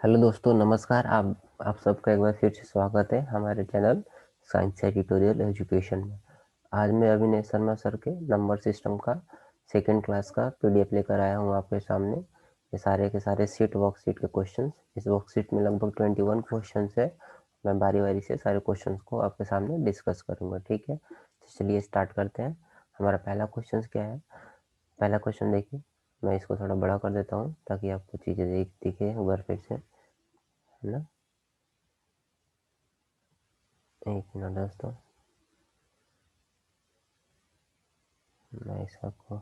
Hello दोस्तों, नमस्कार। आप सबका एक बार फिर से स्वागत है हमारे चैनल साइंस से ट्यूटोरियल एजुकेशन में। आज मैं अभिनय शर्मा सर के नंबर सिस्टम का सेकंड क्लास का पीडीएफ लेकर आया हूँ आपके सामने। ये सारे के सारे वर्कशीट के क्वेश्चंस, इस वर्कशीट में लगभग 21 क्वेश्चंस है। मैं बारी बारी से सारे क्वेश्चंस को आपके सामने डिस्कस करूँगा, ठीक है। तो चलिए स्टार्ट करते हैं। हमारा पहला क्वेश्चन क्या है? पहला क्वेश्चन देखिए, मैं इसको थोड़ा बड़ा कर देता हूँ ताकि आपको चीज़ें दिखे एक बार फिर से, है ना। एक मिनट दोस्तों, मैं इसको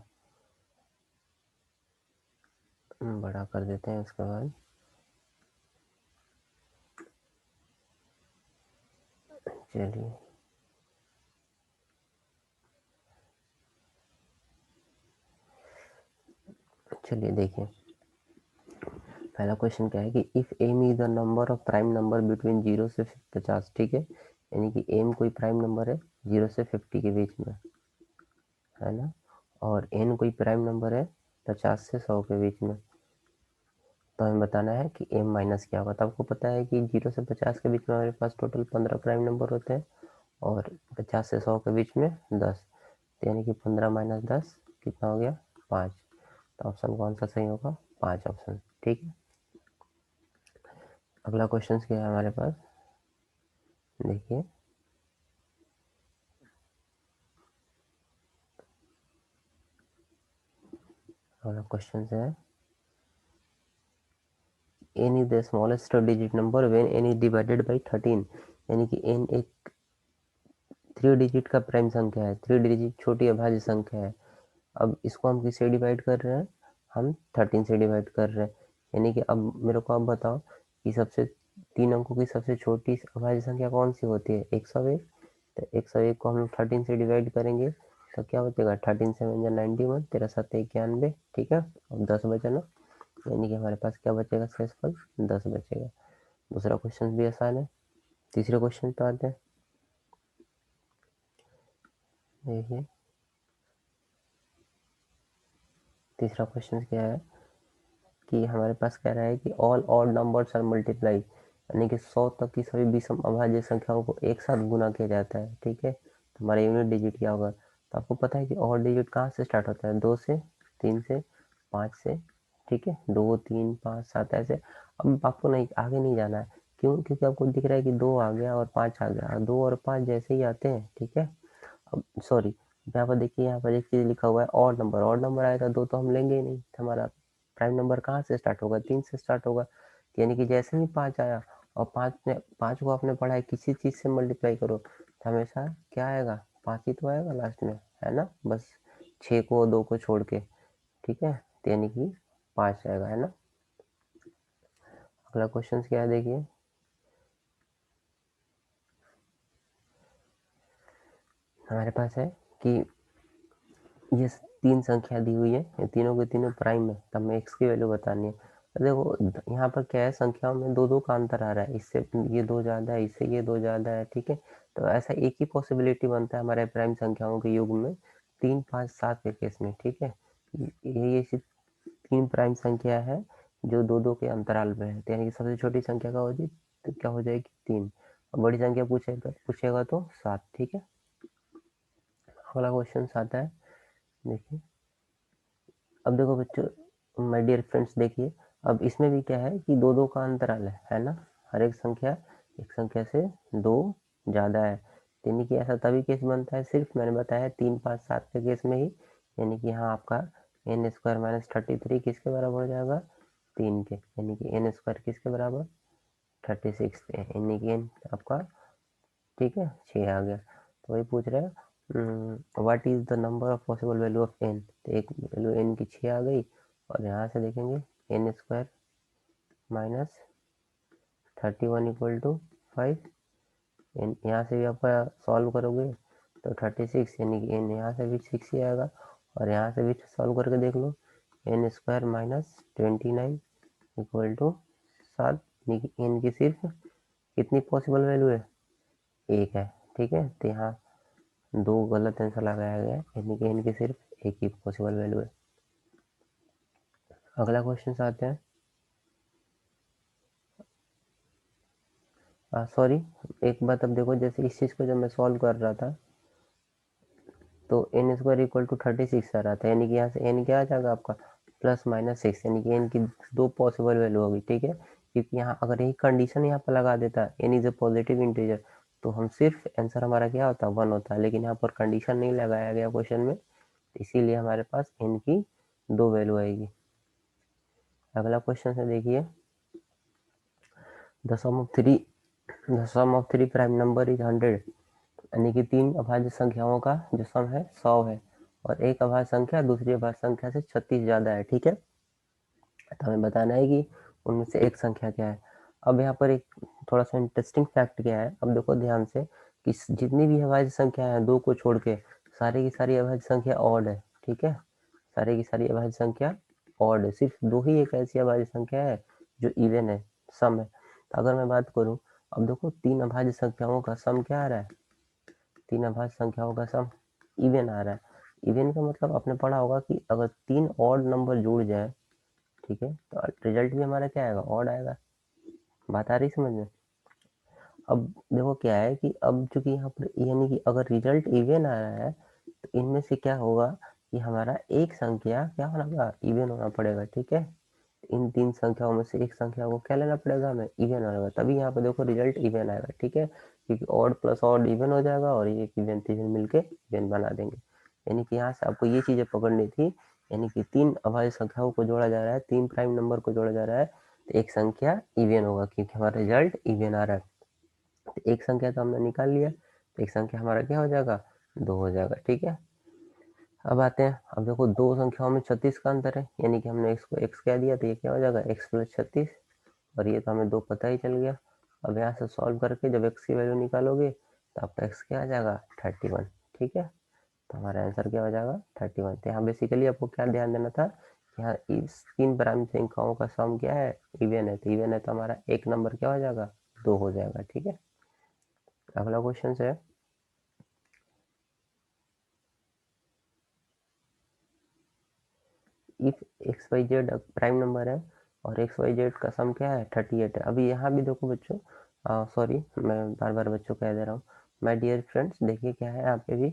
बड़ा कर देते हैं। उसके बाद चलिए चलिए देखिए, पहला क्वेश्चन क्या है कि if M is the number of prime number between 0 से 50, ठीक है। यानी कि एम कोई प्राइम नंबर है 0 से 50 के बीच में, है ना। और एन कोई प्राइम नंबर है 50 से 100 के बीच में। तो हमें बताना है कि एम माइनस क्या होगा। तो आपको पता है कि 0 से 50 के बीच में हमारे पास टोटल 15 प्राइम नंबर होते हैं और 50 से 100 के बीच में 10। यानी कि 15 माइनस 10 कितना हो गया? 5। तो ऑप्शन कौन सा सही होगा? 5 ऑप्शन, ठीक है। अगला क्वेश्चन क्या है हमारे पास, देखिए। अगला क्वेश्चन है n is the smallest digit number when n is divided bye 13। यानी कि n एक 3 डिजिट का प्राइम संख्या है, 3 डिजिट छोटी अभाज्य संख्या है। अब इसको हम किससे डिवाइड कर रहे हैं? हम 13 से डिवाइड कर रहे हैं। यानी कि अब मेरे को आप बताओ कि सबसे 3 अंकों की सबसे छोटी अभाज्य संख्या कौन सी होती है? 101। तो 101 को हम लोग 13 से डिवाइड करेंगे तो क्या बचेगा? 13 7 जा 91, 13 7 91, ठीक है। अब 10 बचा ना, यानी कि हमारे पास क्या बचेगा? शेषफल 10 बचेगा। दूसरा क्वेश्चन भी आसान है। तीसरे क्वेश्चन पे आते हैं। देखिए, तीसरा क्वेश्चन क्या है कि हमारे पास कह रहा है कि all odd numbers are multiply, यानी कि 100 तक की सभी विषम अभाज्य संख्याओं को एक साथ गुना किया जाता है, ठीक है। तो हमारा यूनिट डिजिट क्या होगा? तो आपको पता है कि ऑड डिजिट कहाँ से स्टार्ट होता है? 2 से, 3 से, 5 से, ठीक है। 2 3 5 7 ऐसे। अब आपको नहीं आगे नहीं जाना है। क्यों? क्योंकि आपको दिख रहा है कि 2 आ गया और 5 आ गया, 2 और 5 जैसे ही आते हैं, ठीक है। अब सॉरी, यहाँ पर देखिए, यहाँ पर एक चीज लिखा हुआ है ऑड नंबर। ऑड नंबर आएगा 2 तो हम लेंगे ही नहीं। हमारा प्राइम नंबर कहाँ से स्टार्ट होगा? 3 से स्टार्ट होगा। यानी कि जैसे ही 5 आया और 5 को आपने पढ़ा है किसी चीज से मल्टीप्लाई करो तो हमेशा क्या आएगा? 5 ही तो आएगा लास्ट में, है ना। बस 6 को 2 को छोड़ के, ठीक है। तो यानी कि 5 आएगा, है ना। अगला क्वेश्चन क्या है, देखिए। हमारे पास है कि ये 3 संख्या दी हुई है, ये तीनों के तीनों प्राइम है, तब हमें एक्स की वैल्यू बतानी है। तो देखो यहाँ पर क्या है, संख्याओं में 2 2 का अंतर आ रहा है। इससे ये 2 ज्यादा है, इससे ये 2 ज्यादा है, ठीक है। तो ऐसा एक ही पॉसिबिलिटी बनता है हमारे प्राइम संख्याओं के युग में 3 5 7 के केस में, ठीक है। ये सिर्फ 3 प्राइम संख्या है जो 2 2 के अंतराल में है। तो यानी कि सबसे छोटी संख्या का हो जाए तो क्या हो जाएगी? 3। और बड़ी संख्या पूछेगा पूछेगा तो 7, ठीक है। अगला क्वेश्चन आता है, देखिए। अब देखो बच्चों, माय डियर फ्रेंड्स, देखिए। अब इसमें भी क्या है कि 2 2 का अंतराल है ना। हर एक संख्या एक संख्या से 2 ज्यादा है। यानी कि ऐसा तभी केस बनता है, सिर्फ मैंने बताया 3 5 7 के केस में ही। यानी कि यहाँ आपका एन स्क्वायर माइनस 33 किसके बराबर हो जाएगा? 3 के। यानी कि एन स्क्वायर किसके बराबर? 36 के। यानी कि एन आपका, ठीक है, 6 आ गया। तो वही पूछ रहे हैं what is the number of possible value of N. तो एक वैल्यू एन की 6 आ गई और यहाँ से देखेंगे N square minus 31 equal to 5। यहाँ से भी आपका सॉल्व करोगे तो 36, यानी कि एन यहाँ से भी 6 ही आएगा। और यहाँ से भी सॉल्व करके देख लो, N square minus 29 equal to 7। यानी कि एन की सिर्फ कितनी पॉसिबल वैल्यू है? एक है, ठीक है। तो यहाँ 2 गलत आंसर लगाया गया है, यानी कि इनकी सिर्फ एक ही पॉसिबल वैल्यू है। अगला क्वेश्चन आते हैं, सॉरी, एक बात अब देखो, जैसे इस चीज़ को जब मैं सॉल्व कर रहा था तो एन स्क्वायर इक्वल टू 36 आ रहा था, यानी कि यहाँ से एन क्या आ जाएगा आपका +-6, यानी कि एन की दो पॉसिबल वैल्यू होगी, ठीक है। क्योंकि यहाँ अगर यही कंडीशन यहाँ पर लगा देता N is a positive integer, तो हम सिर्फ आंसर हमारा क्या होता 1 होता है, लेकिन यहाँ पर कंडीशन नहीं लगाया गया क्वेश्चन में, इसीलिए हमारे पास एन की दो वैल्यू आएगी। अगला क्वेश्चन से देखिए, the sum of three prime number is 100, यानी कि तीन अभाज्य संख्याओं का जो सम है 100 है, और एक अभाज्य संख्या दूसरी अभाज्य संख्या से 36 ज्यादा है, ठीक है। तो हमें बताना है कि उनमें से एक संख्या क्या है। अब यहाँ पर एक थोड़ा सा इंटरेस्टिंग फैक्ट क्या है, अब देखो ध्यान से कि जितनी भी अभाज्य संख्या है दो को छोड़ के सारी की सारी अभाज्य संख्या ऑड है, ठीक है। सारी की सारी अभाज्य संख्या ऑड है, सिर्फ दो ही एक ऐसी अभाज्य संख्या है जो इवन है, सम है। तो अगर मैं बात करूं, अब देखो तीन अभाज्य संख्याओं का सम क्या आ रहा है, तीन अभाज्य संख्याओं का सम इवन आ रहा है। इवन का मतलब आपने पढ़ा होगा कि अगर तीन ऑड नंबर जुड़ जाए, ठीक है, तो रिजल्ट भी हमारा क्या आएगा, ऑड आएगा। बात आ रही समझ में। अब देखो क्या है कि अब चूंकि यहाँ पर यानी कि अगर रिजल्ट इवन आ रहा है तो इनमें से क्या होगा कि हमारा एक संख्या क्या होगा, इवन होना पड़ेगा, ठीक है। इन तीन संख्याओं में से एक संख्या को क्या लेना पड़ेगा हमें, इवन आएगा, तभी यहाँ पे देखो रिजल्ट इवन आएगा, ठीक है। क्योंकि ऑड प्लस ऑड इवन हो जाएगा और ये इवन तीवन मिलके इवन बना देंगे। यानी कि यहाँ से आपको ये चीजें पकड़नी थी, यानी कि तीन अभाज्य संख्याओं को जोड़ा जा रहा है, तीन प्राइम नंबर को जोड़ा जा रहा है, तो एक संख्या इवन होगा क्योंकि हमारा रिजल्ट इवन आ रहा है। तो एक संख्या तो हमने निकाल लिया, तो एक संख्या हमारा क्या हो जाएगा, दो हो जाएगा, ठीक है। अब आते हैं, अब देखो दो संख्याओं में 36 का अंतर है, यानी कि हमने x को x कह दिया तो ये क्या हो जाएगा x+36, और ये तो हमें दो पता ही चल गया। अब यहाँ से सॉल्व करके जब x की वैल्यू निकालोगे तो आपका x क्या आ जाएगा 31, ठीक है। तो हमारा आंसर क्या हो जाएगा 31। तो यहाँ बेसिकली आपको क्या ध्यान देना था, यहाँ इस तीन प्राइम संख्याओं का सम क्या है, इवन है, तो इवन है तो हमारा एक नंबर क्या हो जाएगा, दो हो जाएगा, ठीक है। अगला क्वेश्चन है, if X Y Z prime number है और एक्स वाई जेड का सम क्या है 38 है। अभी यहाँ भी देखो बच्चों, सॉरी मैं बार बार बच्चों कह दे रहा हूँ, माय डियर फ्रेंड्स, देखिए क्या है यहाँ पे भी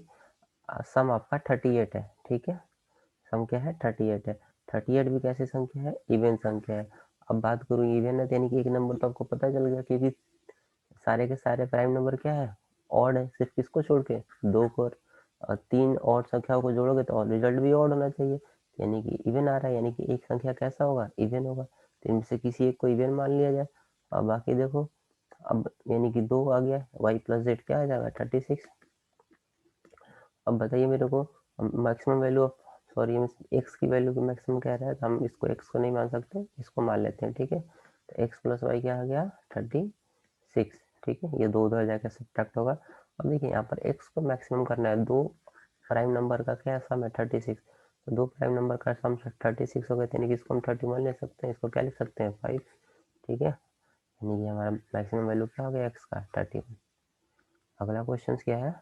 सम आपका 38 है, ठीक है। सम क्या है 38 है, 38 भी कैसी संख्या है, इवन संख्या है। अब बात करूँ इवन है तो यानी कि एक नंबर तो आपको पता चल गया, क्योंकि सारे के सारे प्राइम नंबर क्या है, ऑड है, सिर्फ किसको छोड़ के, दो को, और तीन ऑड संख्याओं को जोड़ोगे तो रिजल्ट भी ऑड होना चाहिए, यानी कि इवन आ रहा है, यानी कि एक संख्या कैसा होगा, इवन होगा। तो इनमें से किसी एक को इवन मान लिया जाए। और बाकी देखो, अब यानी कि दो आ गया, y+z क्या आ जाएगा 36। अब बताइए मेरे को, maximum value of, sorry x की वैल्यू की मैक्सिमम कह रहा है, तो हम इसको एक्स को नहीं मान सकते, इसको मान लेते हैं, ठीक है। तो x+y क्या आ गया 36, ठीक है, ये दो उधर जाकर सब्ट्रैक्ट होगा। अब देखिए यहाँ पर x को मैक्सिमम करना है, दो प्राइम नंबर का क्या सम है 36, तो दो प्राइम नंबर का सम 36 हो गया, यानी कि इसको हम 31 ले सकते हैं, इसको क्या लिख सकते हैं 5, ठीक है। यानी कि हमारा मैक्सिमम वैल्यू क्या हो गया x का 31। अगला क्वेश्चन क्या है,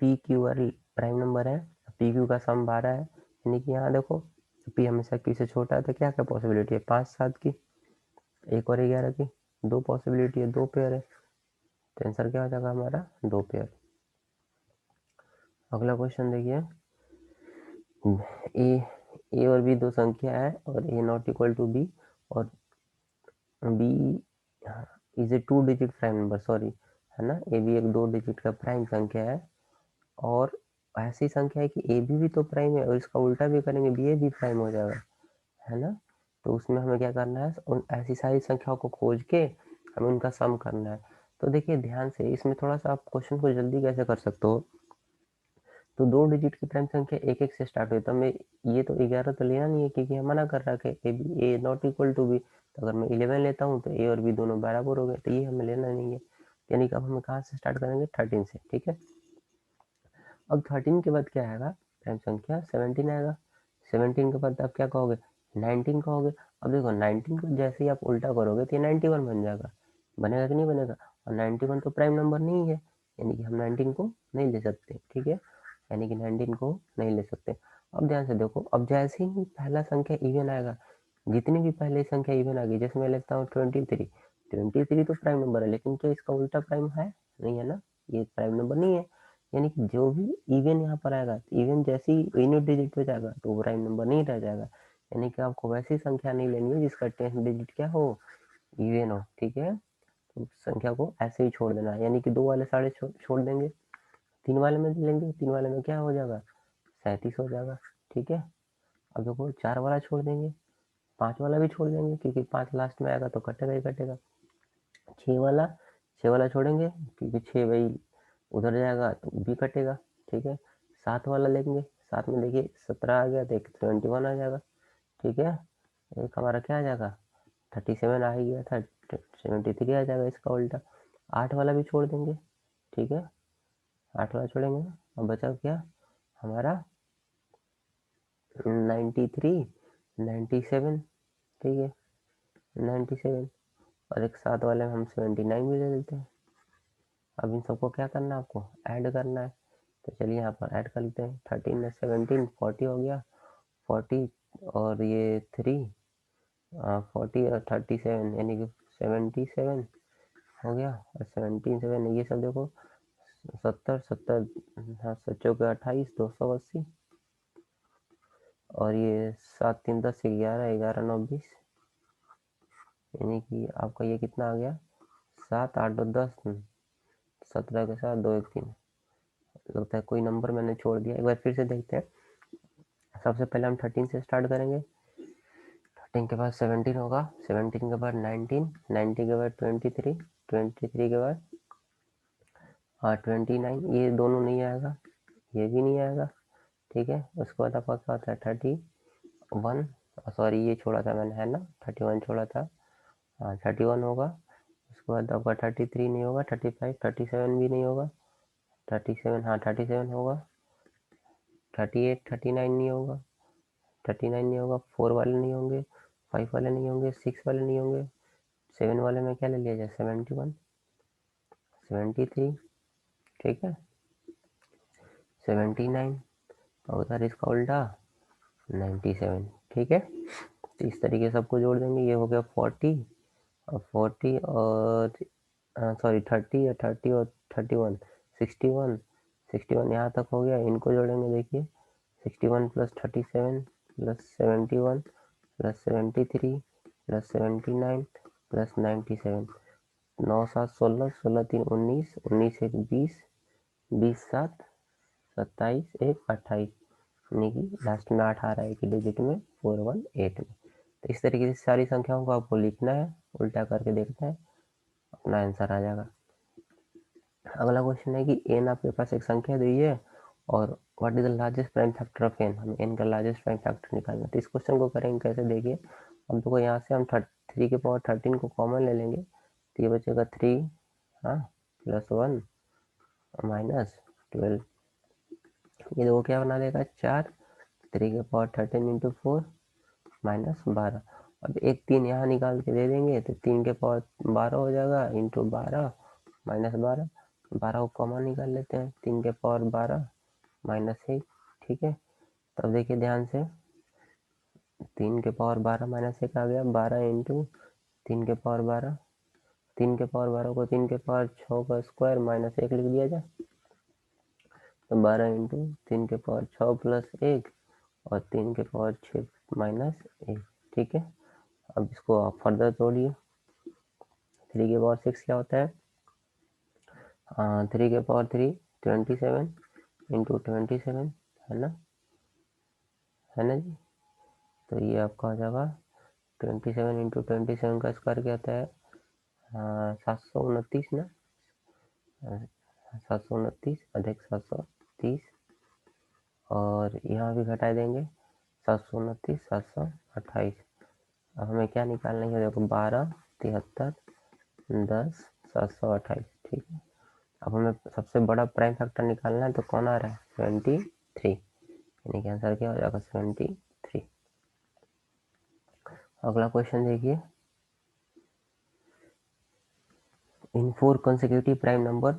P Q R prime number है, पी क्यू का सम 12 है, यानी कि यहाँ देखो पी हमेशा क्यू से छोटा है, तो क्या क्या पॉसिबिलिटी है 5 7 की, एक और 11 की, दो पॉसिबिलिटी है, दो पेयर है, तो आंसर क्या हो जाएगा हमारा दो पेयर। अगला क्वेश्चन देखिए, ए और बी दो संख्या है और A not equal to B, और B is a 2 digit prime number, sorry है ना, ए बी एक दो डिजिट का प्राइम संख्या है, और ऐसी संख्या है कि ए भी तो प्राइम है, और इसका उल्टा भी करेंगे बी ए भी प्राइम हो जाएगा, है ना। तो उसमें हमें क्या करना है, उन ऐसी सारी संख्याओं को खोज के हमें उनका सम करना है। तो देखिए ध्यान से, इसमें थोड़ा सा आप क्वेश्चन को जल्दी कैसे कर सकते हो, तो दो डिजिट की प्राइम संख्या एक एक से स्टार्ट हुई, तो हमें ये तो 11 तो लेना नहीं है, क्योंकि हम मना कर रहा है ए नॉट इक्वल टू बी, तो अगर मैं 11 लेता हूँ तो ए और बी दोनों बराबर हो गए, तो ये हमें लेना नहीं है। यानी कि अब हम कहाँ से स्टार्ट करेंगे 13 से, ठीक है। अब 13 के बाद क्या आएगा, प्राइम संख्या 17 आएगा, 17 के बाद आप क्या कहोगे 19 कहोगे। अब देखो 19 को जैसे ही आप उल्टा करोगे तो ये 91 बन जाएगा, बनेगा कि नहीं बनेगा, और 91 तो प्राइम नंबर नहीं है, यानी कि हम 19 को नहीं ले सकते, ठीक है, यानी कि 19 को नहीं ले सकते। अब ध्यान से देखो, अब जैसे ही पहला संख्या इवन आएगा, जितनी भी पहले संख्या इवन आ गई, जैसे मैं लिखता हूँ 23, 23 तो प्राइम नंबर है, लेकिन क्या इसका उल्टा प्राइम है? नहीं है ना, ये प्राइम नंबर नहीं है। यानी कि जो भी इवन यहाँ पर आएगा, इवन जैसे ही यूनिट डिजिट पे जाएगा तो वो प्राइम नंबर नहीं रह जाएगा। यानी कि आपको वैसी संख्या नहीं लेनी है जिसका 10th डिजिट क्या हो, इवन हो, ठीक है। तो संख्या को ऐसे ही छोड़ देना है, यानी कि 2 वाले साढ़े छोड़ देंगे, 3 वाले में लेंगे, 3 वाले में क्या हो जाएगा, 37 हो जाएगा, ठीक है। अब देखो 4 वाला छोड़ देंगे, 5 वाला भी छोड़ देंगे, क्योंकि 5 लास्ट में आएगा तो कटेगा ही कटेगा। 6 वाला छोड़ेंगे, क्योंकि 6 भाई उधर जाएगा तो भी कटेगा, ठीक है। 7 वाला लेंगे, 7 में देखिए 17 आ गया तो एक 21 आ जाएगा, ठीक है। एक हमारा क्या आ जाएगा, 37 आ ही गया था, 73 आ जाएगा इसका उल्टा। 8 वाला भी छोड़ देंगे, ठीक है, 8 वाला छोड़ेंगे। अब बचा क्या हमारा, 93, 97, ठीक है, 97। और एक 7 वाले में हम 79 भी ले लेते हैं। अब इन सबको क्या करना है, आपको ऐड करना है। तो चलिए यहाँ पर ऐड कर लेते हैं, 13 में 17, 40 हो गया, 40 और ये 3, 40 और 37 यानी कि 77 हो गया, और 77 ये सब देखो, 70, 70, हाँ 7 28, 280, और ये 7 3 10 11, 11 9 20, यानी कि आपका ये कितना आ गया, 7 8 2 10, 17 के साथ 2 1 3। लगता है कोई नंबर मैंने छोड़ दिया, एक बार फिर से देखते हैं। सबसे पहले हम 13 से स्टार्ट करेंगे, 13 के बाद 17 होगा, 17 के बाद 19, 19 के बाद 23, 23 के बाद 29, ये दोनों नहीं आएगा, ये भी नहीं आएगा, ठीक है। उसके बाद आपका क्या होता है 31, सॉरी ये छोड़ा था मैंने, है ना, 31 छोड़ा था, हाँ 31 होगा। उसके बाद आपका 33 नहीं होगा, 35, 37 भी नहीं होगा, 37, हाँ 37 होगा, 38, 39 नहीं होगा, 39 नहीं होगा, 4 वाले नहीं होंगे, 5 वाले नहीं होंगे, 6 वाले नहीं होंगे, 7 वाले में क्या ले लिया जाए, 71, 73, ठीक है, 79, और उधर इसका उल्टा 97, ठीक है। तो इस तरीके से सबको जोड़ देंगे, ये हो गया 40, और 40 और सॉरी 30 और 30 और 31, 61, 61 यहाँ तक हो गया। इनको जोड़ेंगे, देखिए 61 plus 37 plus 71 plus 73 plus 79 plus 97, 9 7 16, 16 3 19, 19 1 20, 20 7 27, 1 28, यानी कि लास्ट में 8 आ रहा है एक डिजिट में, 418 में। तो इस तरीके से सारी संख्याओं को आपको लिखना है, उल्टा करके देखना है, अपना आंसर आ जाएगा। अगला क्वेश्चन है कि एन आपके पास एक संख्या दी है और what is the largest prime factor of N, हमें एन का लार्जेस्ट प्राइम फैक्टर निकालना है। तो इस क्वेश्चन को करेंगे कैसे, देखिए अब देखो यहाँ से हम 3 के पावर 13 को कॉमन ले लेंगे, तो ये बचेगा 3, हाँ, प्लस 1 माइनस 12, ये देखो क्या बना देगा 4, 3 के पावर 13 इंटू 4 माइनस 12। अब एक 3 यहाँ निकाल के दे देंगे तो 3 के पावर 12 हो जाएगा, इंटू 12 माइनस 12, 12 को कॉमन निकाल लेते हैं, 3 के पावर 12 माइनस 1, ठीक है। तब देखिए ध्यान से, 3 के पावर 12 माइनस 1 आ गया, 12 इंटू 3 के पावर 12, 3 के पावर 12 को 3 के पावर 6 का स्क्वायर माइनस 1 लिख दिया जाए, तो 12 इंटू 3 के पावर 6 प्लस 1 और 3 के पावर 6 माइनस 1, ठीक है। अब इसको आप फर्दर तोड़िए, 3 के पावर 6 क्या होता है, 3 के पावर 3 27 इंटू 27, है ना जी। तो ये आपका हो जाएगा 27 इंटू 27 का स्क्वायर क्या होता है, 729 ना, 729 अधिक 730, और यहाँ भी घटा देंगे 729, 728। अब हमें क्या निकालना है, देखो 12, 73, 10, 728, ठीक है। अब हमें सबसे बड़ा प्राइम फैक्टर निकालना है, तो कौन आ रहा है 73, यानी कि आंसर क्या हो जाएगा 73। अगला क्वेश्चन देखिए, इन 4 consecutive prime number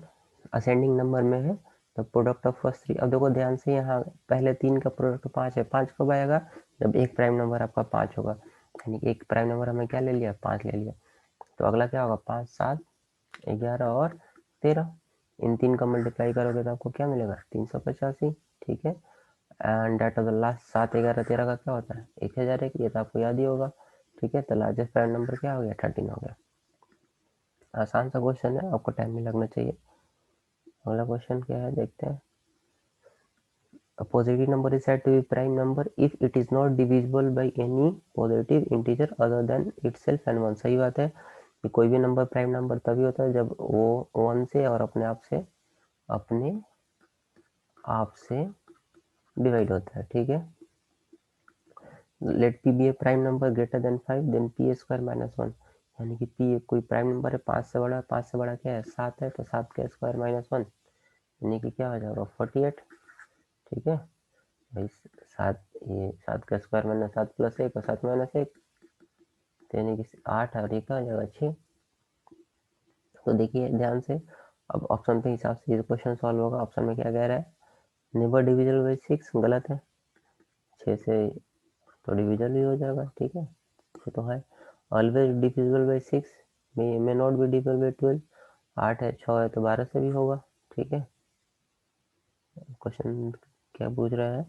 ascending number में है, द प्रोडक्ट ऑफ फर्स्ट 3। अब देखो ध्यान से, यहाँ पहले 3 का प्रोडक्ट 5 है, 5 कब आएगा, जब एक प्राइम नंबर आपका 5 होगा। यानी कि एक प्राइम नंबर हमें क्या ले लिया, 5 ले लिया। तो अगला क्या होगा, 5, 7, 11 और 13, इन 3 का मल्टीप्लाई करोगे तो आपको क्या मिलेगा, 385। ठीक है, and date of the last 7, 11, 13 का क्या होता है, 1001। ये तो आपको याद ही होगा। ठीक है, तो लार्जेस्ट प्राइम नंबर क्या हो गया, 13 हो गया। आसान सा क्वेश्चन है, आपको टाइम नहीं लगना चाहिए। अगला क्वेश्चन क्या है, देखते हैं। A positive number is said to be prime number if it is not divisible by any positive integer other than itself and 1। सही बात है कि कोई भी नंबर प्राइम नंबर तभी होता है जब वो 1 से और अपने आप से डिवाइड होता है। ठीक है, let p be a prime number greater than 5 then p square minus 1। यानी कि p कोई प्राइम नंबर है, 5 से बड़ा है, 5 से बड़ा क्या है, 7 है, तो 7 का स्क्वायर माइनस 1, यानी कि क्या हो जाएगा, 48। ठीक है भाई, 7, ये 7 का स्क्वायर माइनस 7 प्लस 1 और 7 माइनस 1, तो यानी कि 8 और ये क्या हो जाएगा, 6। तो देखिए ध्यान से, अब ऑप्शन के हिसाब से ये क्वेश्चन सॉल्व होगा। ऑप्शन में क्या कह रहा है, नेबर डिविजल बाई 6 गलत है, 6 से तो डिविजल ही हो जाएगा। ठीक है, ये तो है। Always divisible by 6 may not be divisible by 12, 8 है, 6 है, तो 12 से भी होगा। ठीक है, क्वेश्चन क्या पूछ रहा है,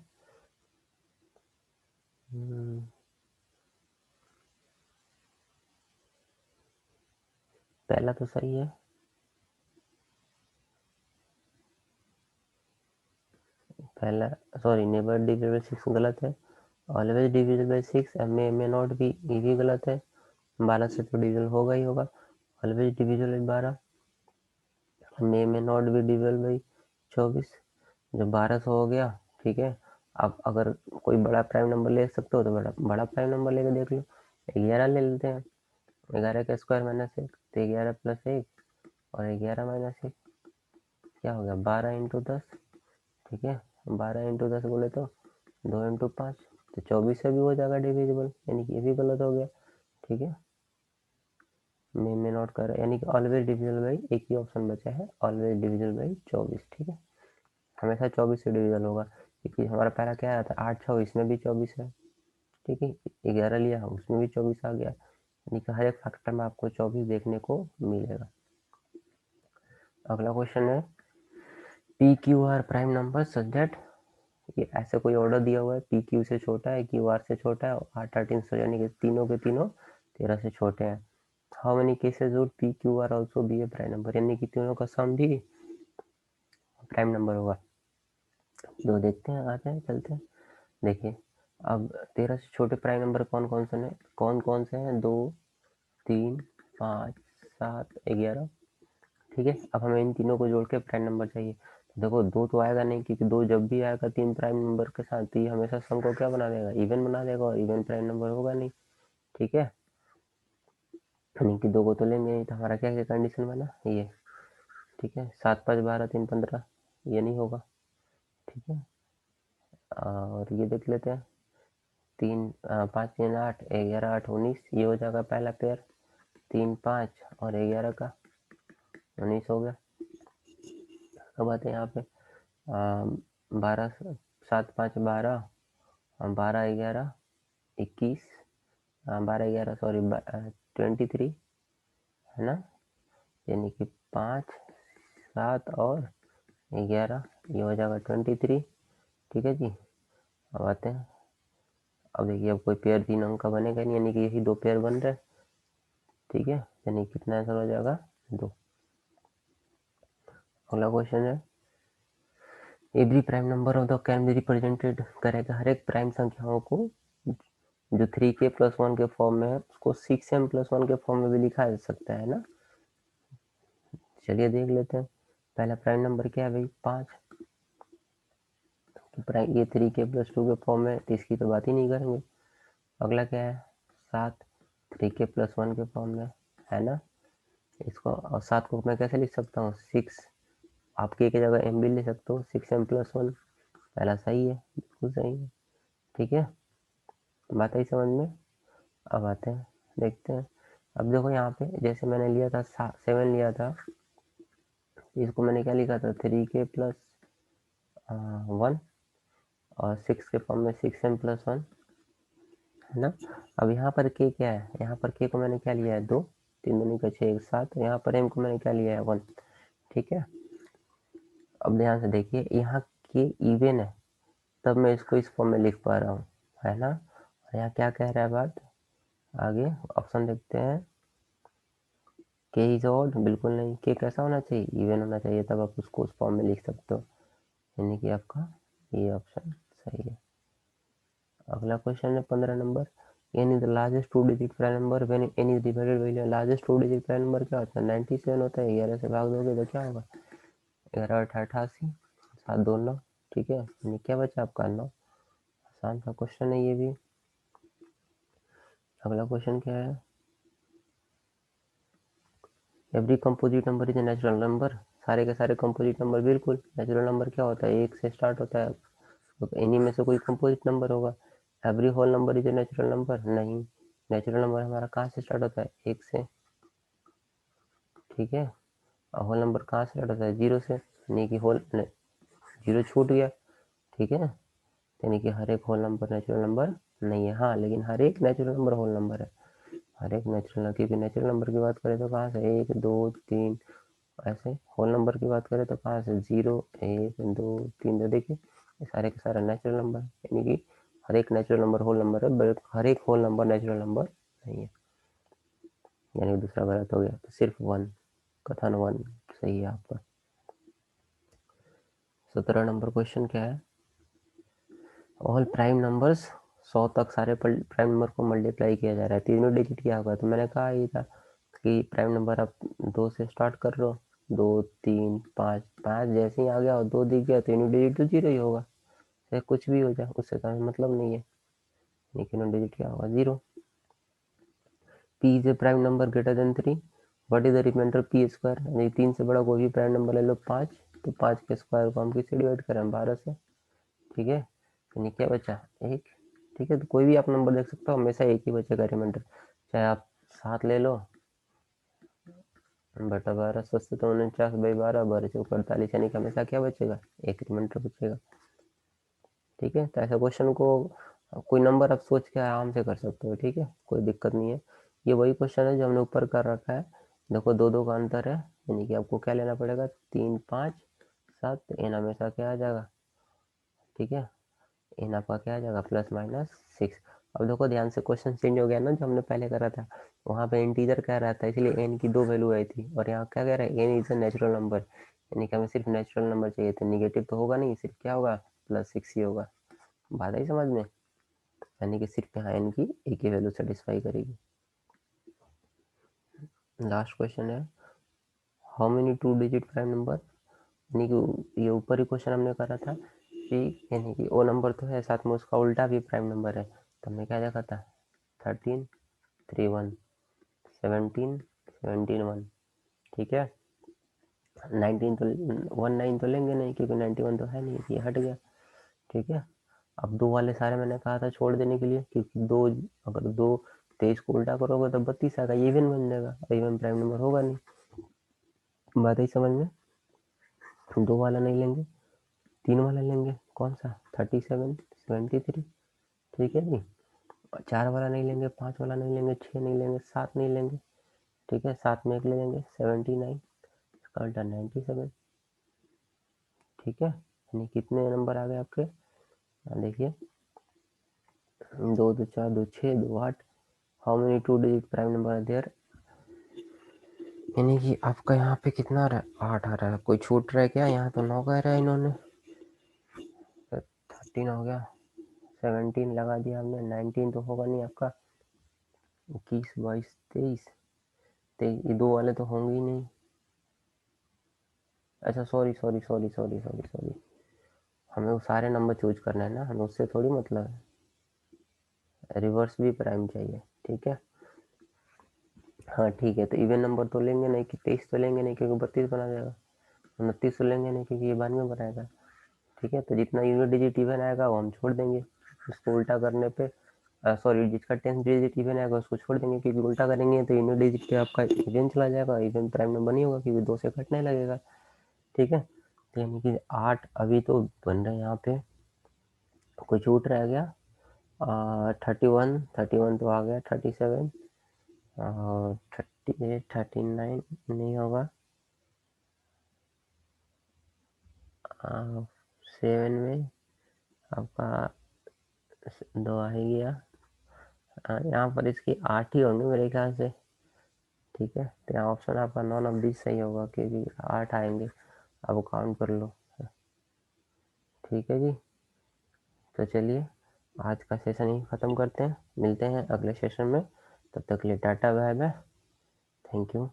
पहला तो सही है, पहला सॉरी, नेबर डिविजिबल बाई 6 गलत है। Always divisible by 6 may not be, ये भी गलत है, 12 से तो डिविजल होगा ही होगा। Always divisible by 12, may not be divisible by 24, जब 1200 हो गया। ठीक है, अब अगर कोई बड़ा प्राइम नंबर ले सकते हो तो बड़ा बड़ा प्राइम नंबर लेके देख लो, 11 ले लेते हैं। 11 का स्क्वायर माइनस 1, तो 11 प्लस 1 और 11 माइनस 1 क्या हो गया, 12 इंटू 10। ठीक है, 12 इंटू 10 बोले तो 2 इंटू 5, तो 24 से भी हो जाएगा डिविजिबल, यानी कि ये भी गलत हो गया। ठीक है, मैं नोट कर, यानी कि ऑलवेज डिविजिबल बाई, एक ही ऑप्शन बचा है, ऑलवेज डिविजिबल बाई 24। ठीक है, हमेशा 24 से डिविजल होगा, क्योंकि हमारा पहला क्या आया था, 8 6, इसमें भी 24 है। ठीक है, 11 लिया, उसमें भी 24 आ गया, यानी कि हर एक फैक्टर में आपको 24 देखने को मिलेगा। अगला क्वेश्चन है, P Q R prime number such that, ये ऐसे कोई ऑर्डर दिया हुआ है, पी क्यू से छोटा है, क्यू आर से छोटा है, और आर 13 से, यानी कि तीनों के तीनों 13 से छोटे हैं। How many cases would P Q R also be a prime number, यानी कि तीनों का सम भी प्राइम नंबर होगा। तो देखते हैं, आते हैं, चलते हैं। देखिए, अब 13 से छोटे प्राइम नंबर कौन कौन से हैं, 2, 3, 5, 7, 11। ठीक है, अब हमें इन तीनों को जोड़ के प्राइम नंबर चाहिए। तो देखो, 2 तो आएगा नहीं, क्योंकि 2 जब भी आएगा 3 प्राइम नंबर के साथ, तो ये हमेशा सम को क्या बना देगा, इवन बना देगा, और इवन प्राइम नंबर होगा नहीं। ठीक है, यानी कि 2 को तो लेंगे नहीं, तो हमारा क्या क्या कंडीशन बना ये। ठीक है, 7 5 12 3 15, ये नहीं होगा। ठीक है, और ये देख लेते हैं, 5 3 8, 11 8 19, ये हो जाएगा पहला पेयर, 3 5 और 11 का 19 हो गया। अब आते हैं यहाँ पे, 12 7 5 12, 12 11 21, 12 11 सॉरी 23, है ना, यानी कि 5 7 और 11, ये हो जाएगा 23। ठीक है जी, अब आते हैं, अब देखिए, अब कोई पेयर 3 अंक का बनेगा नहीं, यानी कि यही 2 पेयर बन रहे। ठीक है, यानी कितना आंसर हो जाएगा, 2। अगला क्वेश्चन है, every prime number of the can be represented करेगा, हर एक प्राइम संख्याओं को जो 3k+1 के फॉर्म में है, उसको 6m+1 के फॉर्म में भी लिखा जा सकता है ना। चलिए देख लेते हैं, पहला प्राइम नंबर क्या है भाई, 5। प्राइम ये 3k+2 के फॉर्म में, तो इसकी तो बात ही नहीं करेंगे। अगला क्या है, 7, 3k+1 के फॉर्म में, है ना। इसको, और 7 को मैं कैसे लिख सकता हूँ, 6, आप के जगह एम भी ले सकते हो, 6m+1, पहला सही है, बिल्कुल सही है। ठीक है, बात आई समझ में। अब आते हैं, देखते हैं। अब देखो यहाँ पे, जैसे मैंने लिया था 7 लिया था, इसको मैंने क्या लिखा था, 3k+1, और 6 के फॉर्म में 6m+1, है ना। अब यहाँ पर के क्या है, यहाँ पर के को मैंने क्या लिया है 2, 3 दूनी का 6 7, यहाँ पर एम को मैंने क्या लिया है 1। ठीक है, अब ध्यान से देखिए यहाँ के इवन है तब मैं इसको इस फॉर्म में लिख पा रहा हूँ, है ना। और यहाँ क्या कह रहा है बात, आगे ऑप्शन देखते हैं। के इज ऑड, बिल्कुल नहीं, के कैसा होना चाहिए, इवन होना चाहिए, तब आप उसको उस फॉर्म में लिख सकते हो, यानी कि आपका ये ऑप्शन सही है। अगला क्वेश्चन है 15 number. N is the largest 2 digit prime number when N is divided by largest 2 digit prime number क्या होता है, 97 होता है। 11 से भाग दोगे तो क्या होगा, 11 8 88, 7 2 9। ठीक है, यानी क्या बचा आपका 9। आसान सा क्वेश्चन है ये भी। अगला क्वेश्चन क्या है, every composite number is a natural number. सारे के सारे कंपोजिट नंबर, बिल्कुल नेचुरल नंबर क्या होता है, 1 से स्टार्ट होता है, तो इन्हीं में से कोई कंपोजिट नंबर होगा। Every whole number is a natural number, नहीं, नेचुरल नंबर हमारा कहाँ से स्टार्ट होता है, 1 से। ठीक है, और होल नंबर कहाँ से स्टार्ट होता है, 0 से, यानी कि होल 0 छूट गया। ठीक है, यानी कि हर एक होल नंबर नेचुरल नंबर नहीं है। हाँ, लेकिन हर एक नेचुरल नंबर होल नंबर है, हर एक नेचुरल, क्योंकि नेचुरल नंबर की बात करें तो कहाँ से 1 2 3, ऐसे होल नंबर की बात करें तो कहाँ से 0 1 2 3, तो देखिए ये सारे के सारे नेचुरल नंबर, यानी कि हर एक नेचुरल नंबर होल नंबर है, बट हर एक होल नंबर नेचुरल नंबर नहीं है, यानी दूसरा गलत हो गया। तो सिर्फ 1, कथन 1 सही है आपका। 17 नंबर क्वेश्चन क्या है, ऑल प्राइम नंबर्स 100 तक सारे प्राइम नंबर को मल्टीप्लाई किया जा रहा है, तीनों डिजिट क्या होगा, तो मैंने कहा ही था कि प्राइम नंबर आप 2 से स्टार्ट कर लो, 2 3 5, 5 जैसे ही आ गया और 2 दिख गया तो यूनिट डिजिट तो 0 ही होगा, चाहे कुछ भी हो जाए उससे तो हमें मतलब नहीं है, लेकिन यूनिट डिजिट क्या होगा 0। P is a prime number greater than 3, what is the remainder P square, यानी 3 से बड़ा कोई भी प्राइम नंबर ले लो 5, तो 5 के स्क्वायर को हम किससे डिवाइड करें, 12 से। ठीक है, यानी क्या बचा 1। ठीक है, तो कोई भी आप नंबर देख सकते हो, हमेशा एक ही बचेगा रिमाइंडर, चाहे आप 7 ले लो बटा 12, 7 तो 49/12, 12 चौक 48, यानी कि हमेशा क्या बचेगा, एक रिमाइंडर बचेगा। ठीक है, तो ऐसा क्वेश्चन को कोई नंबर आप सोच के आराम से कर सकते हो, ठीक है, कोई दिक्कत नहीं है। ये वही क्वेश्चन है जो हमने ऊपर कर रखा है, देखो 2 2 का अंतर है, यानी कि आपको क्या लेना पड़ेगा, 3 5 7, एन हमेशा क्या आ जाएगा। ठीक है, एन आपका क्या आ जाएगा, +/-6। अब देखो ध्यान से, क्वेश्चन चेंज हो गया ना, जो हमने पहले करा था वहाँ पे इंटीजर कह रहा था, इसलिए एन की 2 वैल्यू आई थी, और यहाँ क्या कह रहा है, N is a natural number, यानी कि हमें सिर्फ नेचुरल नंबर चाहिए थे, निगेटिव तो होगा नहीं, सिर्फ क्या होगा, +6 ही होगा। बात आई समझ में, यानी कि सिर्फ यहाँ एन की एक ही वैल्यू सेटिस्फाई करेगी। लास्ट क्वेश्चन है, how many 2 digit prime number, यानी कि ये ऊपर ही क्वेश्चन हमने करा था कि यानी कि वो नंबर तो है, साथ में उसका उल्टा भी प्राइम नंबर है, तो हमने क्या देखा था, 13 3 1, 17 17 1। ठीक है, 19 तो 19 तो लेंगे नहीं, क्योंकि 91 तो है नहीं, ये हट गया। ठीक है, अब 2 वाले सारे मैंने कहा था छोड़ देने के लिए, क्योंकि 2, अगर 2 23 को उल्टा करोगे तो 32 आएगा, ये इवन बन जाएगा, इवन प्राइम नंबर होगा नहीं। बात ही समझ में, 2 वाला नहीं लेंगे, 3 वाला लेंगे, कौन सा, 37 73। ठीक है जी, 4 वाला नहीं लेंगे, 5 वाला नहीं लेंगे, 6 नहीं लेंगे, 7 नहीं लेंगे। ठीक है, 7 में एक ले लेंगे, 79, इसका उल्टा 97। ठीक है, यानी कितने नंबर आ गए आपके, देखिए 2 2 4 2 6 2 8, how many 2 digit prime number are there, यानी कि आपका यहाँ पे कितना आ रहा है, 8 आ रहा है, कोई छूट रहा है क्या, यहाँ तो 9 कह रहा है इन्होंने, 13 हो गया, 17 लगा दिया हमने, 19 तो होगा नहीं आपका, 21 22 23 23, ये 2 वाले तो होंगे ही नहीं। अच्छा sorry sorry sorry sorry sorry sorry, हमें वो सारे नंबर चूज करना है ना, हमें उससे थोड़ी मतलब है, रिवर्स भी प्राइम चाहिए। ठीक है, हाँ ठीक है, तो इवन नंबर तो लेंगे नहीं, कि 23 तो लेंगे नहीं क्योंकि 32 बना जाएगा, 29 तो लेंगे नहीं क्योंकि ये 92 बनाएगा। ठीक है, तो जितना यूनिट डिजिट इवन आएगा वो हम छोड़ देंगे, उसको उल्टा करने पे, सॉरी जिसका 10th डिजिट इवन आएगा उसको छोड़ देंगे, क्योंकि उल्टा करेंगे तो यूनिट डिजिट पे आपका इवन चला जाएगा, इवन प्राइम नंबर नहीं होगा क्योंकि 2 से कटने लगेगा। ठीक है, तो यानी कि 8 अभी तो बन रहे हैं यहाँ पे, कोई छूट रह गया, 31 तो आ गया, 37 और 38, 39 नहीं होगा, 7 में आपका 2 आ ही गया। यहाँ पर इसकी 8 ही होंगे मेरे ख्याल से। ठीक है, तो यहाँ ऑप्शन आपका 9 और 20 सही होगा, क्योंकि 8 आएंगे। अब काउंट कर लो। ठीक है जी, तो चलिए आज का सेशन ही ख़त्म करते हैं, मिलते हैं अगले सेशन में। तब तक के लिए टाटा, बाय बाय, थैंक यू।